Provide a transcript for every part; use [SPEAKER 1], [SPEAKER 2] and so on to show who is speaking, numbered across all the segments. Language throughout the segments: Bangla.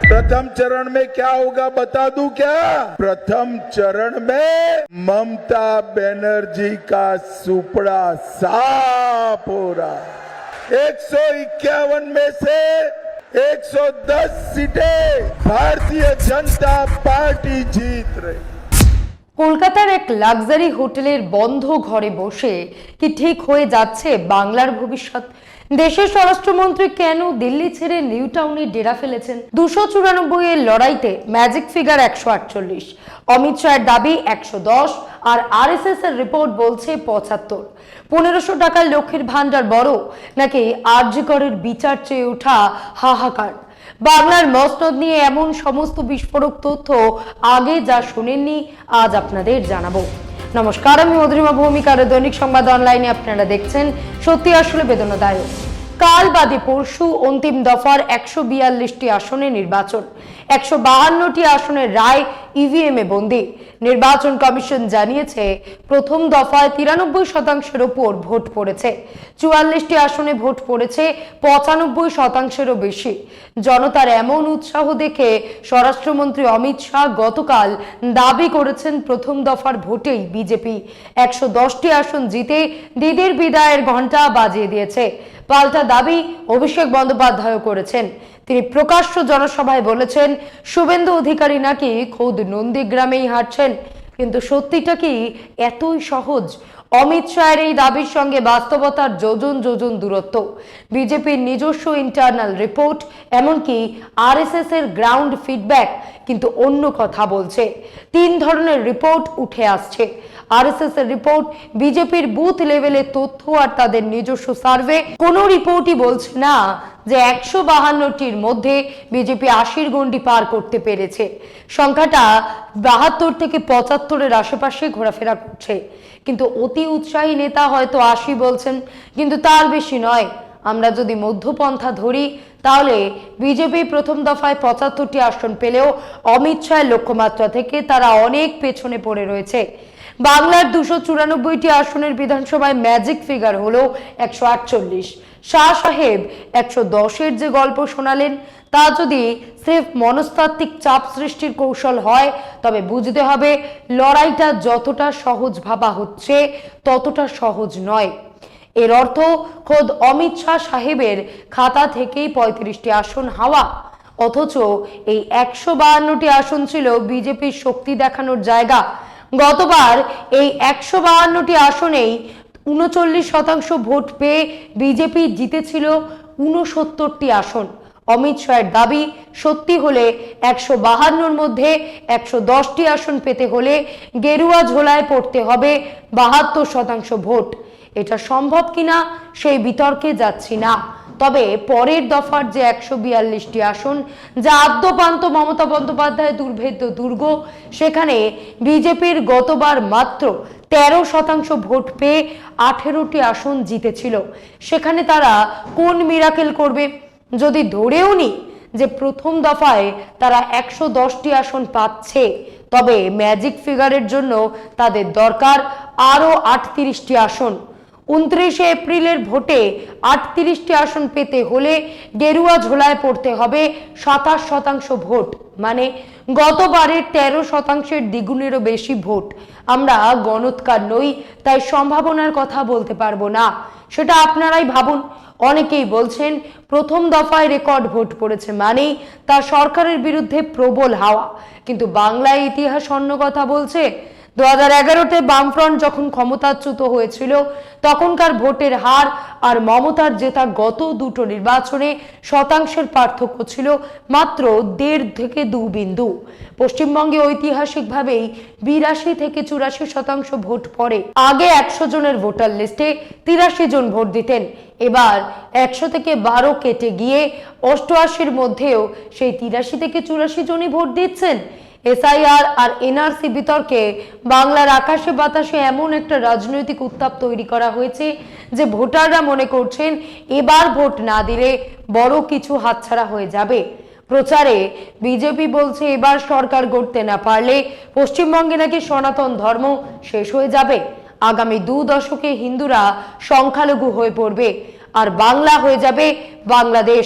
[SPEAKER 1] प्रथम चरण में क्या होगा बता दूं क्या? प्रथम चरण में ममता बनर्जी का सुपड़ा साफ हो रहा है। 151 में से 110 सीटें भारतीय जनता पार्टी जीत रही।
[SPEAKER 2] কলকাতার এক লাক্সারি হোটেলের বন্ধ ঘরে বসে কি ঠিক হয়ে যাচ্ছে বাংলার ভবিষ্যৎ? দেশের স্বরাষ্ট্রমন্ত্রী কেন দিল্লি ছেড়ে নিউ টাউনে ডেরা ফেলেছেন? 294 এর লড়াইতে ম্যাজিক ফিগার 148, অমিত শাহের দাবি 110, আর আরএসএস এর রিপোর্ট বলছে 75। 1500 টাকার লক্ষ্মীর ভান্ডার বড় নাকি আরজি করের বিচার চেয়ে ওঠা হাহাকার? বাংলার মসনদ নিয়ে এমন সমস্ত বিস্ফোরক তথ্য আগে যা শুনেননি আজ আপনাদের জানাবো। নমস্কার, আমি মধুরিমা ভৌমিকার দৈনিক সংবাদ অনলাইনে আপনারা দেখছেন। সত্যি আসলে বেদনাদায়ক। কাল বাদে পরশু অন্তিম দফার 142টি আসনে নির্বাচন, 152টি আসনের রায় ইভিএম এ বন্দী। নির্বাচন কমিশন জানিয়েছে প্রথম দফায় 93% ওপর ভোট পড়েছে, 44টি আসনে ভোট পড়েছে 95%-এরও বেশি। জনতার এমন উৎসাহ দেখে স্বরাষ্ট্রমন্ত্রী অমিত শাহ গতকাল দাবি করেছেন প্রথম দফার ভোটেই বিজেপি 110টি আসন জিতে দিদির বিদায়ের ঘণ্টা বাজিয়ে দিয়েছে। পাল্টা দাবি অভিষেক বন্দ্যোপাধ্যায় করেছেন। তিনি প্রকাশ্য জনসভায় বলেছেন শুভেন্দু অধিকারী নাকি খোদ নন্দীগ্রামেই হাঁটছেন। কিন্তু সত্যিটা কি এতই সহজ? অমিত শাহের এই দাবির সঙ্গে বাস্তবতার যোজন যোজন দূরত্ব। বিজেপির নিজস্ব ইন্টারনাল রিপোর্ট, এমনকি আরএসএস এর গ্রাউন্ড ফিডব্যাক কিন্তু অন্য কথা বলছে। 3 ধরনের রিপোর্ট উঠে আসছে। আরএসএস এর রিপোর্ট, বিজেপির বুথ লেভেলের তথ্য আর তাদের নিজস্ব সার্ভে। কোনো রিপোর্টই বলছে না যে 152টির মধ্যে বিজেপি 80-র গণ্ডি পার করতে পেরেছে। সংখ্যাটা 72 থেকে 75-এর আশেপাশে ঘোরাফেরা করছে। কিন্তু অতি উৎসাহী নেতা হয়তো 80 বলছেন, কিন্তু তার বেশি নয়। আমরা যদি মধ্যপন্থা ধরি তাহলে বিজেপি প্রথম দফায় 75টি আসন পেলেও অমিত শাহের লক্ষ্যমাত্রা থেকে তারা অনেক পেছনে পড়ে রয়েছে। বাংলার 294টি আসনের বিধানসভায় ম্যাজিক ফিগার হলো 148। শাহ সাহেব 110-এর যে গল্প শোনালেন তা যদি সির্ফ মনস্তাত্ত্বিক চাপ সৃষ্টির কৌশল হয় তবে বুঝতে হবে লড়াইটা যতটা সহজ ভাবা হচ্ছে ততটা সহজ নয়। এর অর্থ খোদ অমিত শাহ সাহেবের খাতা থেকেই 35টি আসন হাওয়া, অথচ এই 152টি আসন ছিল বিজেপির শক্তি দেখানোর জায়গা। গতবার এই 152টি আসনেই 39% ভোট পেয়ে বিজেপি জিতেছিল 69টি আসন। অমিত শাহের দাবি সত্যি হলে 152-র মধ্যে 110টি আসন পেতে হলে গেরুয়া ঝোলায় পড়তে হবে 72% ভোট। এটা সম্ভব কিনা সেই বিতর্কে যাচ্ছি না, তবে পরের দফার যে 142টি আসন যা আদ্যপান্ত মমতা বন্দ্যোপাধ্যায় দুর্ভেদ্য দুর্গ, সেখানে বিজেপির গতবার মাত্র 13% ভোট পেয়ে 18টি আসন জিতেছিল। সেখানে তারা কোন মিরাকেল করবে? যদি ধরেও নি যে প্রথম দফায় তারা 110টি আসন পাচ্ছে, তবে ম্যাজিক ফিগারের জন্য তাদের দরকার আরো 38টি আসন। 29 এপ্রিলের ভোটে 38টি আসন পেতে হলে গেরুয়া ঝোলায় পড়তে হবে 27% ভোট, মানে গতবারের 13%-এর দ্বিগুণেরও বেশি ভোট। আমরা গণৎকার নই, তাই সম্ভাবনার কথা বলতে পারবো না, সেটা আপনারাই ভাবুন। অনেকেই বলছেন প্রথম দফায় রেকর্ড ভোট পড়েছে মানেই তার সরকারের বিরুদ্ধে প্রবল হাওয়া, কিন্তু বাংলায় ইতিহাস অন্য কথা বলছে। 2011-তে বামফ্রন্ট যখন ক্ষমতাচ্যুত হয়েছিল তখনকার ভোটের হার আর মমতার জেতা গত দুটো নির্বাচনে শতাংশের পার্থক্য ছিল মাত্র 1.5 থেকে 2 বিন্দু। পশ্চিমবঙ্গে ঐতিহাসিকভাবেই 82 থেকে 84% ভোট পড়ে। আগে 100 জনের ভোটার লিস্টে 83 জন ভোট দিতেন, এবার 100 থেকে 12 কেটে গিয়ে 88-র মধ্যেও সেই 83 থেকে 84 জনই ভোট দিচ্ছেন। এসআইআর আর এনআরসি বিতর্কে বাংলার আকাশে বাতাসে এমন একটা রাজনৈতিক উত্তাপ তৈরি করা হয়েছে যে ভোটাররা মনে করছেন এবার ভোট না দিলে বড় কিছু হাতছাড়া হয়ে যাবে। প্রচারে বিজেপি বলছে এবার সরকার গড়তে না পারলে পশ্চিমবঙ্গে নাকি সনাতন ধর্ম শেষ হয়ে যাবে। আগামী 2 দশকে হিন্দুরা সংখ্যালঘু হয়ে পড়বে আর বাংলা হয়ে যাবে বাংলাদেশ।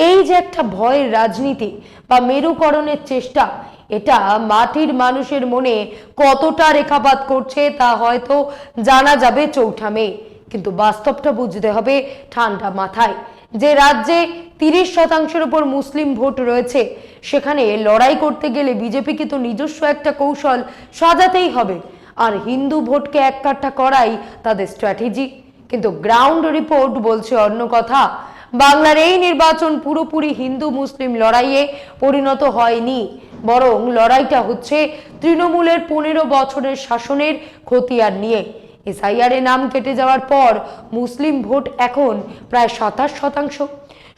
[SPEAKER 2] এই যে একটা ভয়ের রাজনীতি, বা মেরুকরণের চেষ্টা, এটা মাটির মানুষের মনে কতটা রেখাপাত করছে তা হয়তো জানা যাবে চৌঠা মে। কিন্তু বাস্তবটা বুঝতে হবে ঠান্ডা মাথায়। যে রাজ্যে 30% উপর মুসলিম ভোট রয়েছে, সেখানে লড়াই করতে গেলে বিজেপিকে তো নিজস্ব একটা কৌশল সাজাতেই হবে, আর হিন্দু ভোটকে এককাট্টা করাই তাদের স্ট্র্যাটেজি। কিন্তু গ্রাউন্ড রিপোর্ট বলছে অন্য কথা। বাংলার এই নির্বাচন পুরোপুরি হিন্দু মুসলিম লড়াইয়ে পরিণত হয়নি, বরং লড়াইটা হচ্ছে তৃণমূলের 15 বছরের শাসনের খতিয়ান নিয়ে। এসআইআর এ নাম কেটে যাওয়ার পর মুসলিম ভোট এখন প্রায় 27%,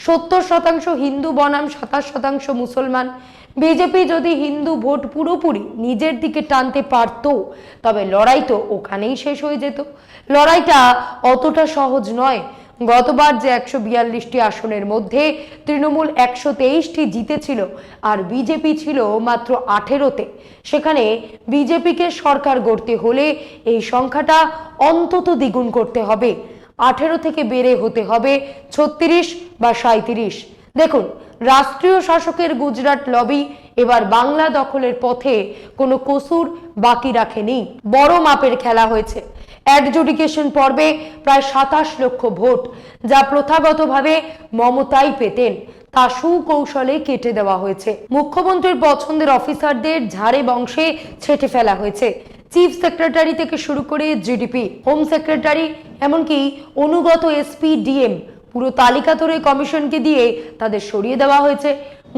[SPEAKER 2] 70% হিন্দু বনাম 27% মুসলমান। বিজেপি যদি হিন্দু ভোট পুরোপুরি নিজের দিকে টানতে পারত, তবে লড়াই তো ওখানেই শেষ হয়ে যেত। লড়াইটা অতটা সহজ নয়। গতবার যে 142টি আসনের মধ্যে তৃণমূল 123টি জিতেছিল আর বিজেপি ছিল মাত্র 18তে, সেখানে বিজেপিকে সরকার গড়তে হলে এই সংখ্যাটা অন্তত দ্বিগুণ করতে হবে। 18 থেকে বেড়ে হতে হবে 36 বা 37। দেখুন, রাষ্ট্রীয় শাসকের গুজরাট লবি এবার বাংলা দখলের পথে কোনো কসুর বাকি রাখেনি। বড় মাপের খেলা হয়েছে। অ্যাডজুডিকেশন পর্বে প্রায় 27 লক্ষ ভোট, যা প্রথাগতভাবে মমতাই পেতেন, তা সুকৌশলে কেটে দেওয়া হয়েছে। মুখ্যমন্ত্রীর পছন্দের অফিসারদের ঝাড়ে বংশে ছেটে ফেলা হয়েছে। চিফ সেক্রেটারি থেকে শুরু করে জিডিপি, হোম সেক্রেটারি, এমনকি অনুগত এসপি, ডিএম, পুরো তালিকা ধরে কমিশনকে দিয়ে তাদের সরিয়ে দেওয়া হয়েছে।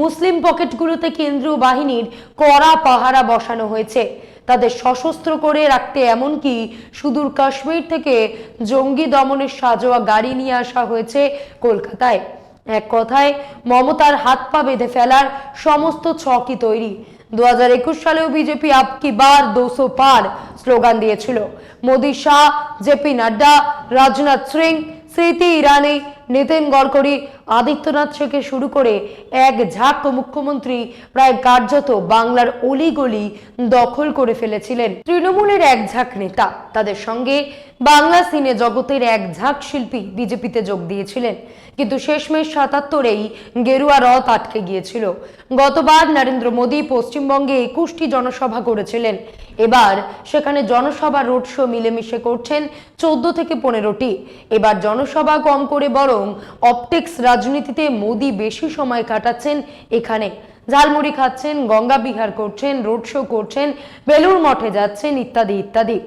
[SPEAKER 2] মুসলিম পকেটগুলোতে কেন্দ্রীয় বাহিনীর কড়া পাহারা বসানো হয়েছে, তাদের সশস্ত্র করে রাখতে এমনকি সুদূর কাশ্মীর থেকে জঙ্গি দমনের সাজোয়া গাড়ি নিয়ে আসা হয়েছে কলকাতায়। এক কথায় মমতার হাত পা বেঁধে ফেলার সমস্ত ছকই তৈরি। 2021 সালেও বিজেপি আপকি বার 200 পার স্লোগান দিয়েছিল। মোদী, শাহ, জেপি নাড্ডা, রাজনাথ সিং, স্মৃতি ইরানি, নিতিন গডকরি, আদিত্যনাথ থেকে শুরু করে এক ঝাঁক মুখ্যমন্ত্রী প্রায় কার্যত বাংলার অলিগলি দখল করে ফেলেছিলেন। তৃণমূলের এক ঝাঁক নেতা, তাদের সঙ্গে বাংলা সিনে জগতের এক ঝাঁক শিল্পী বিজেপিতে যোগ দিয়েছিলেন, কিন্তু শেষমেশ 77-এই গেরুয়া রথ আটকে গিয়েছিল। গতবার নরেন্দ্র মোদী পশ্চিমবঙ্গে 21টি জনসভা করেছিলেন। এবার সেখানে জনসভা, রোড শো মিলেমিশে করছেন 14 থেকে 15টি। এবার জনসভা কম করে বরং অপটিক্স রাজনীতিতে মোদী বেশি সময় কাটাচ্ছেন এখানে। ঝালমুড়ি খাচ্ছেন, গঙ্গা বিহার করছেন, রোড শো করছেন, বেলুড় মঠে যাচ্ছেন, ইত্যাদি ইত্যাদি।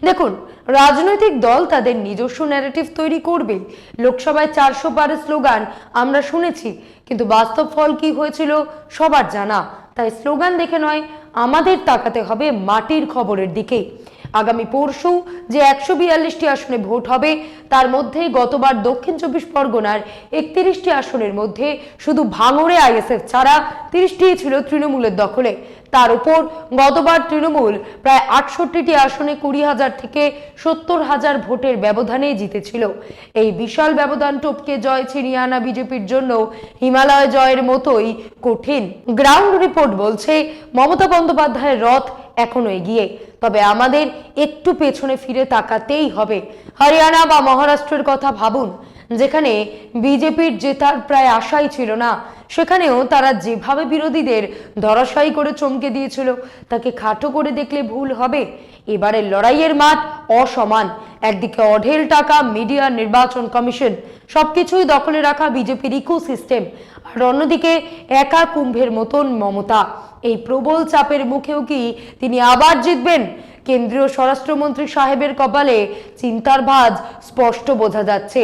[SPEAKER 2] দেখুন, রাজনৈতিক দল তাদের নিজস্ব ন্যারেটিভ তৈরি করবে। লোকসভায় 400 পারের স্লোগান আমরা শুনেছি, কিন্তু বাস্তব ফল কি হয়েছিল সবার জানা। তাই স্লোগান দেখে নয়, আমাদের তাকাতে হবে মাটির খবরের দিকে। আগামী পরশু যে 142টি আসনে ভোট হবে, তার মধ্যে গতবার দক্ষিণ 24 পরগনার 31টি আসনের মধ্যে শুধু ভাঙড়ে আইএসএফ ছাড়া 30টি ছিল তৃণমূলের দখলে। তার উপর গতবার তৃণমূল প্রায় 68টি আসনে 20,000 থেকে 70,000 ভোটের ব্যবধানে জিতেছিল। এই বিশাল ব্যবধান টপকে জয় ছিনিয়ে আনা বিজেপির জন্য হিমালয় জয়ের মতোই কঠিন। গ্রাউন্ড রিপোর্ট বলছে মমতা বন্দ্যোপাধ্যায়ের রথ এখনো এগিয়ে, তবে আমাদের একটু পেছনে ফিরে তাকাতেই হবে। হরিয়ানা বা মহারাষ্ট্রের কথা ভাবুন, যেখানে বিজেপির জেতার প্রায় আশাই ছিল না, সেখানেও তারা যেভাবে বিরোধীদের ধরাশায়ী করে চমকে দিয়েছিল, তাকে খাটো করে দেখলে ভুল হবে। এবারের লড়াইয়ের মাঠ অসমান। একদিকে অঢেল টাকা, মিডিয়া, নির্বাচন কমিশন, সবকিছুই দখলে রাখা বিজেপির ইকোসিস্টেম, আর অন্যদিকে একা কুম্ভের মতন মমতা। এই প্রবল চাপের মুখেও কি তিনি আবার জিতবেন? কেন্দ্রীয় স্বরাষ্ট্রমন্ত্রী সাহেবের কপালে চিন্তার ভাঁজ স্পষ্ট বোঝা যাচ্ছে।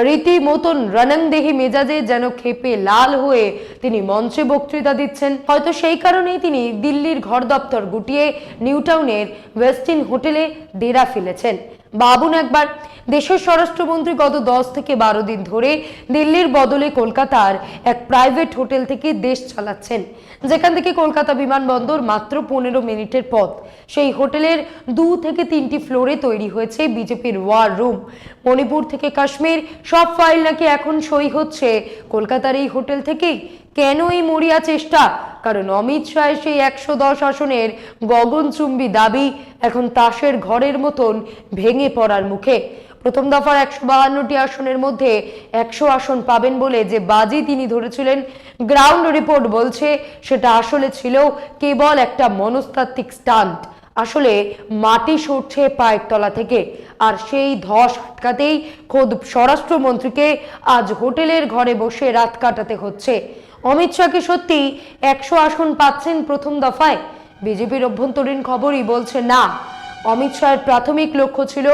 [SPEAKER 2] রীতিমতন রণংদেহী মেজাজে যেন ক্ষেপে লাল হয়ে তিনি মঞ্চে বক্তৃতা দিচ্ছেন। হয়তো সেই কারণেই তিনি দিল্লির ঘর দপ্তর গুটিয়ে নিউ টাউনের ওয়েস্টিন হোটেলে ডেরা ফেলেছেন। ভাবুন একবার, দেশের স্বরাষ্ট্রমন্ত্রী গত 10 থেকে 12 দিন ধরে দিল্লির বদলে কলকাতার এক প্রাইভেট হোটেল থেকে দেশ চালাচ্ছেন, যেখান থেকে কলকাতা বিমানবন্দর মাত্র 15 মিনিটের পথ। সেই হোটেলের 2 থেকে 3টি ফ্লোরে তৈরি হয়েছে বিজেপির ওয়ার রুম। মণিপুর থেকে কাশ্মীর সব ফাইল নাকি এখন সই হচ্ছে কলকাতার এই হোটেল থেকেই। কেন এই মরিয়া চেষ্টা? কারণ অমিত শাহের সেই 110 আসনের গগনচুম্বী দাবি এখন তাসের ঘরের মতন ভেঙে পড়ার মুখে। প্রথম দফার 152টি আসনের মধ্যে 100 আসন পাবেন বলে যে বাজি তিনি ধরেছিলেন, গ্রাউন্ড রিপোর্ট বলছে সেটা আসলে ছিল কেবল একটা মনস্তাত্ত্বিক স্টান্ট। আসলে মাটি সরছে পায়ের তলা থেকে, আর সেই ধস আটকাতেই খোদ স্বরাষ্ট্রমন্ত্রীকে আজ হোটেলের ঘরে বসে রাত কাটাতে হচ্ছে। অমিত শাহ কি সত্যি 100 আসন পাচ্ছেন প্রথম দফায়? বিজেপির অভ্যন্তরীণ খবরই বলছে না। অমিত শাহের প্রাথমিক লক্ষ্য ছিল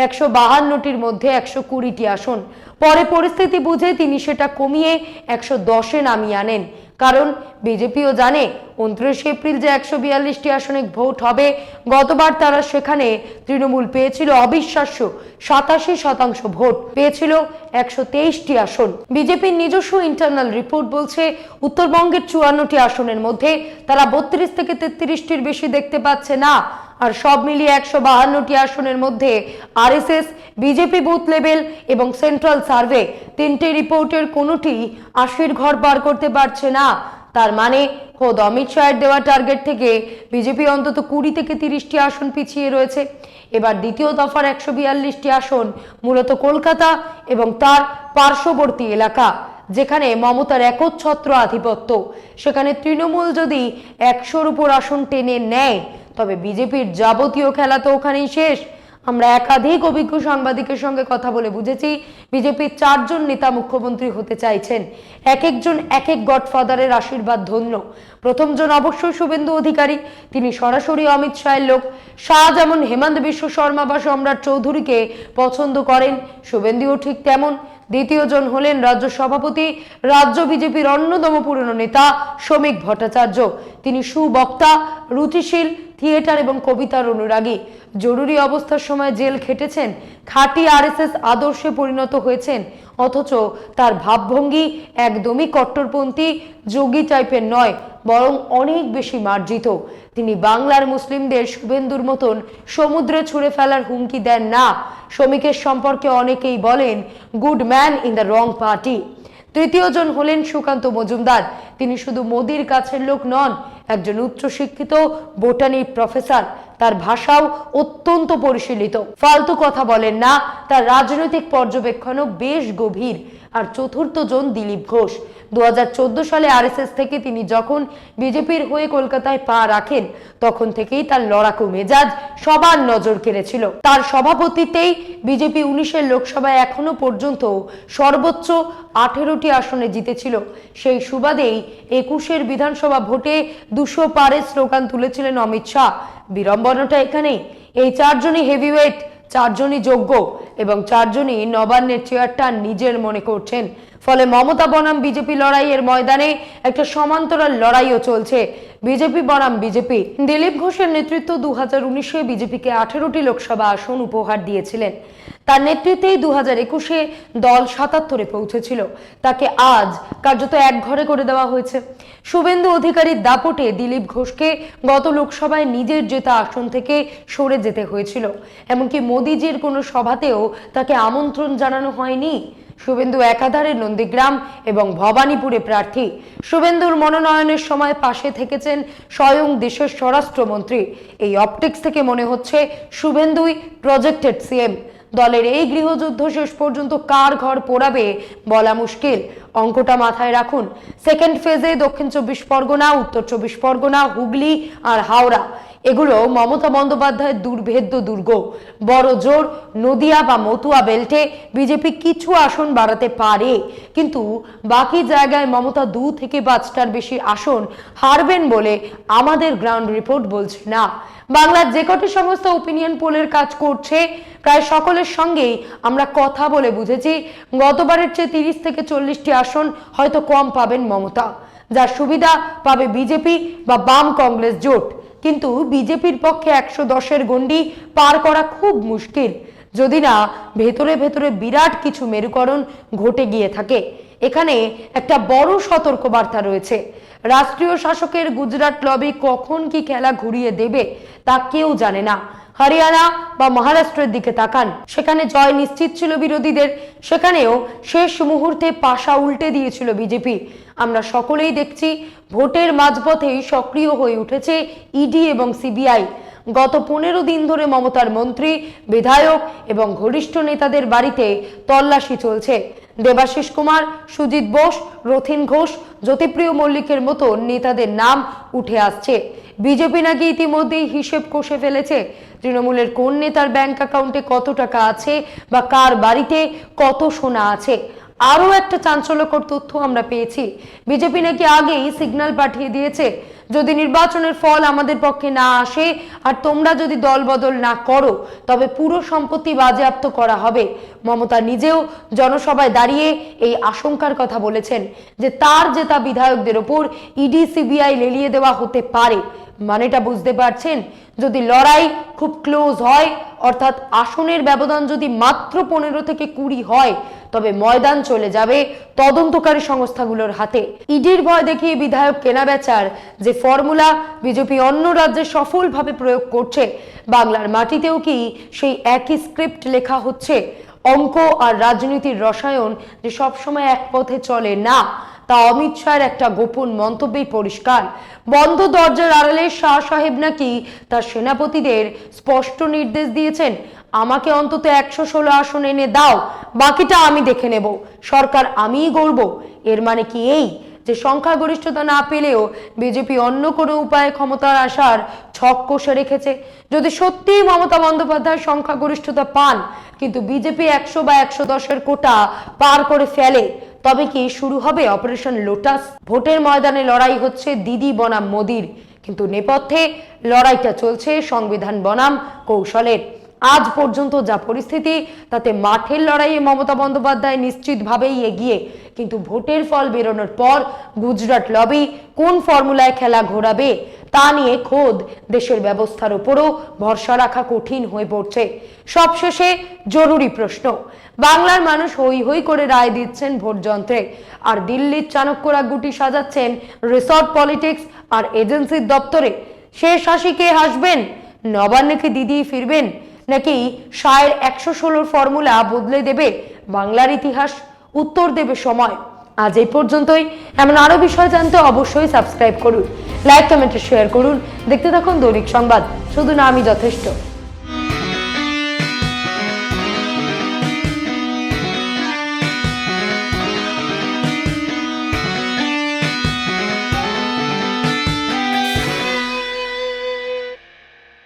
[SPEAKER 2] 152টির মধ্যে 120টি আসন। পরে পরিস্থিতি বুঝে তিনি সেটা কমিয়ে 110-এ নামিয়ে আনেন। কারণ বিজেপিও জানে 29 এপ্রিল যে 142টি আসনে ভোট হবে, গতবার তারা সেখানে তৃণমূল পেয়েছিল অবিশ্বাস্য 87% ভোট, পেয়েছিল 123টি আসন। বিজেপির নিজস্ব ইন্টারনাল রিপোর্ট বলছে উত্তরবঙ্গের 54টি আসনের মধ্যে তারা 32 থেকে 33টির বেশি দেখতে পাচ্ছে না। আর সব মিলিয়ে 152টি আসনের মধ্যে আরএসএস, বিজেপি বুথ লেভেল এবং সেন্ট্রাল সার্ভে তিনটে রিপোর্টের কোনোটি 80-র ঘর পার করতে পারছে না। তার মানে খোদ অমিত শাহের দেওয়া টার্গেট থেকে বিজেপি অন্তত 20 থেকে 30টি আসন পিছিয়ে রয়েছে। এবার দ্বিতীয় দফার 142টি আসন মূলত কলকাতা এবং তার পার্শ্ববর্তী এলাকা, যেখানে মমতার একচ্ছত্র আধিপত্য। সেখানে তৃণমূল যদি 100-র উপর আসন টেনে নেয়, তবে বিজেপির যাবতীয় খেলা তো ওখানেই শেষ। আমরা একাধিক অভিজ্ঞ সাংবাদিকের সঙ্গে কথা বলে বুঝেছি, বিজেপির 4 জন নেতা মুখ্যমন্ত্রী হতে চাইছেন। এক একজন এক এক গডফাদারের আশীর্বাদ ধন্য। প্রথম জন অবশ্যই শুভেন্দু অধিকারী, তিনি সরাসরি অমিত শাহের লোক। শাহ যেমন হেমন্ত বিশ্ব শর্মা বা সম্রাট চৌধুরীকে পছন্দ করেন, শুভেন্দুও ঠিক তেমন। দ্বিতীয় জন হলেন রাজ্য সভাপতি, রাজ্য বিজেপির অন্যতম পুরনো নেতা শ্রমিক ভট্টাচার্য। তিনি সুবক্তা, রুচিশীল, থিয়েটার এবং কবিতার অনুরাগী। জরুরি অবস্থার সময় জেল খেটেছেন, খাঁটি আরএসএস আদর্শে পরিণত হয়েছেন, অথচ তার ভাবভঙ্গি একদমই কট্টরপন্থী যোগী টাইপের নয়, বরং অনেক বেশি মার্জিত। তিনি বাংলার মুসলিমদের শুভেন্দুর মতন সমুদ্রে ছুঁড়ে ফেলার হুমকি দেন না। শ্রমিকের সম্পর্কে অনেকেই বলেন good man in the wrong party. তৃতীয় জন হলেন সুকান্ত মজুমদার। তিনি শুধু মোদির কাছের লোক নন, একজন উচ্চশিক্ষিত বোটানি প্রফেসর। তার ভাষাও অত্যন্ত পরিশীলিত, ফালতু কথা বলেন না, তার রাজনৈতিক পর্যবেক্ষণও বেশ গভীর। আর চতুর্থ জন দিলীপ ঘোষ। 2014 সালে আরএসএস থেকে তিনি যখন বিজেপির হয়ে কলকাতায় পা রাখেন, তখন থেকেই তার লড়াকু মেজাজ সবার নজর কেড়েছিল। তার সভাপতিত্বেই বিজেপি 19-এর লোকসভায় এখনো পর্যন্ত সর্বোচ্চ 18টি আসনে জিতেছিল। সেই সুবাদেই 21-এর বিধানসভা ভোটে 200 পারের স্লোগান তুলেছিলেন অমিত শাহ। বিড়ম্বনাটা এখানেই, এই 4 জনই হেভিওয়েট, 4 জনই যোগ্য এবং 4 জনই নবান্নের চেয়ারটা নিজের মনে করছেন। ফলে মমতা বনাম বিজেপি লড়াইয়ের ময়দানে একটা সমান্তরাল লড়াইও চলছে, বিজেপি বনাম বিজেপি। দিলীপ ঘোষের নেতৃত্ব 2019-এ বিজেপিকে 18টি লোকসভা আসন উপহার দিয়েছিলেন। তার নেতৃত্বেই 2021-এ দল 77-এ পৌঁছেছিল। তাকে আজ কার্যত এক ঘরে করে দেওয়া হয়েছে। শুভেন্দু অধিকারীর দাপটে দিলীপ ঘোষকে গত লোকসভায় নিজের জেতা আসন থেকে সরে যেতে হয়েছিল। এমনকি মোদিজির কোনো সভাতেও তাকে আমন্ত্রণ জানানো হয়নি। শুভেন্দু একাধারে নন্দীগ্রাম এবং ভবানীপুরে প্রার্থী। শুভেন্দুর মনোনয়নের সময় পাশে থেকেছেন স্বয়ং দেশের স্বরাষ্ট্রমন্ত্রী। এই অপটিক্স থেকে মনে হচ্ছে শুভেন্দুই প্রজেক্টেড সিএম। দলের এই গৃহযুদ্ধ শেষ পর্যন্ত কার ঘর পোড়াবে বলা মুশকিল। অঙ্কটা মাথায় রাখুন, সেকেন্ড ফেজে দক্ষিণ 24 পরগনা, উত্তর 24 পরগনা, হুগলি আর হাওড়া, এগুলো মমতা বন্দ্যোপাধ্যায়ের দুর্ভেদ্য দুর্গ। বড় জোর নদিয়া বা মতুয়া বেল্টে বিজেপি কিছু আসন বাড়াতে পারে, কিন্তু বাকি জায়গায় মমতা 2 থেকে 5টার বেশি আসন হারবেন বলে আমাদের গ্রাউন্ড রিপোর্ট বলছে না। বাংলার যে কটি সমস্ত ওপিনিয়ন পোলের কাজ করছে, প্রায় সকলের সঙ্গেই আমরা কথা বলে বুঝেছি গতবারের চেয়ে 30 থেকে 40টি আসন হয়তো কম পাবেন মমতা, যার সুবিধা পাবে বিজেপি বা বাম কংগ্রেস জোট। কিন্তু বিজেপির পক্ষে 110-এর গণ্ডি পার করা খুব মুশকিল, যদি না ভেতরে ভেতরে বিরাট কিছু মেরুকরণ ঘটে গিয়ে থাকে। এখানে একটা বড় সতর্কবার্তা রয়েছে। রাষ্ট্রীয় শাসকের গুজরাট লবি কখন কি খেলা ঘুরিয়ে দেবে তা কেউ জানে না। হরিয়ানা বা মহারাষ্ট্রের দিকে তাকান, সেখানে জয় নিশ্চিত ছিল বিরোধীদের, সেখানেও শেষ মুহূর্তে পাশা উল্টে দিয়েছিল বিজেপি। আমরা সকলেই দেখছি ভোটের মাঝপথেই সক্রিয় হয়ে উঠেছে ইডি এবং সিবিআই। গত 15 দিন ধরে মমতার মন্ত্রী, বিধায়ক এবং ঘনিষ্ঠ নেতাদের বাড়িতে তল্লাশি চলছে। দেবাশিস কুমার, সুজিত বোস, রথিন ঘোষ, জ্যোতিপ্রিয় মল্লিকের মতো নেতাদের নাম উঠে আসছে। বিজেপি নাকি ইতিমধ্যেই হিসেব কষে ফেলেছে তৃণমূলের কোন নেতার ব্যাংক অ্যাকাউন্টে কত টাকা আছে বা কার বাড়িতে কত সোনা আছে। আরও একটা চাঞ্চল্যকর তথ্য আমরা পেয়েছি, বিজেপি নাকি আগেই সিগন্যাল পাঠিয়ে দিয়েছে, যদি নির্বাচনের ফল আমাদের পক্ষে না আসে আর তোমরা যদি দল বদল না করো তবে পুরো সম্পত্তি বাজেয়াপ্ত করা হবে। মমতা নিজেও জনসভায় দাঁড়িয়ে এই আশঙ্কার কথা বলেছেন যে তার জেতা বিধায়কদের ওপর ইডি সিবিআই লেলিয়ে দেওয়া হতে পারে। মানেটা বুঝতে পারছেন? যদি লড়াই খুব ক্লোজ হয়, অর্থাৎ আসনের ব্যবধান যদি মাত্র 15 থেকে 20 হয়, তবে ময়দান চলে যাবে তদন্তকারী সংস্থাগুলোর হাতে। ইডির ভয় দেখিয়ে বিধায়ক কেনাবেচার যে ফর্মুলা বিজেপি অন্য রাজ্যে সফলভাবে প্রয়োগ করছে, বাংলার মাটিতেও কি সেই একই স্ক্রিপ্ট লেখা হচ্ছে? অঙ্ক আর রাজনীতির রসায়ন যে সবসময় এক পথে চলে না, তা অমিত শাহের একটা গোপন মন্তব্যেই পরিষ্কার। বন্ধ দরজার আড়ালে শাহ সাহেব নাকি তার সেনাপতিদের স্পষ্ট নির্দেশ দিয়েছেন, আমাকে অন্তত 116 আসন এনে দাও, বাকিটা আমি দেখে নেব, সরকার আমিই গড়ব। এর মানে কি এই যে সংখ্যাগরিষ্ঠতা না পেলেও বিজেপি অন্য কোনো উপায়ে ক্ষমতার আসার ছক কষে রেখেছে? যদি সত্যিই মমতা বন্দ্যোপাধ্যায় সংখ্যাগরিষ্ঠতা পান কিন্তু বিজেপি 100 বা 110-এর কোটা পার করে ফেলে, তবে কি শুরু হবে অপারেশন লোটাস? ভোটের ময়দানে লড়াই হচ্ছে দিদি বনাম মোদির, কিন্তু নেপথ্যে লড়াইটা চলছে সংবিধান বনাম কৌশলের। আজ পর্যন্ত যা পরিস্থিতি, তাতে মাঠের লড়াইয়ে মমতা বন্দ্যোপাধ্যায় নিশ্চিতভাবেই এগিয়ে, কিন্তু ভোটের ফল বেরোনোর পর গুজরাট লবি কোন ফর্মুলায় খেলা ঘোরাবে তা নিয়ে খোদ দেশের ব্যবস্থার উপরও ভরসা রাখা কঠিন হয়ে পড়ছে। সবশেষে জরুরি প্রশ্ন, বাংলার মানুষ হই হই করে রায় দিচ্ছেন ভোট যন্ত্রে, আর দিল্লির চাণক্যরা গুটি সাজাচ্ছেন রিসর্ট পলিটিক্স আর এজেন্সির দপ্তরে। শেষ হাসি কে হাসবেন? নবান্নে কি দিদি ফিরবেন, নাকি শাহের 116 ফর্মুলা বদলে দেবে বাংলার ইতিহাস? উত্তর দেবে সময়। আজ এই পর্যন্তই। এমন আরো বিষয় জানতে অবশ্যই সাবস্ক্রাইব করুন, লাইক কমেন্ট শেয়ার করুন। দেখতে থাকুন দৈনিক সংবাদ, শুধু না আমি যথেষ্ট।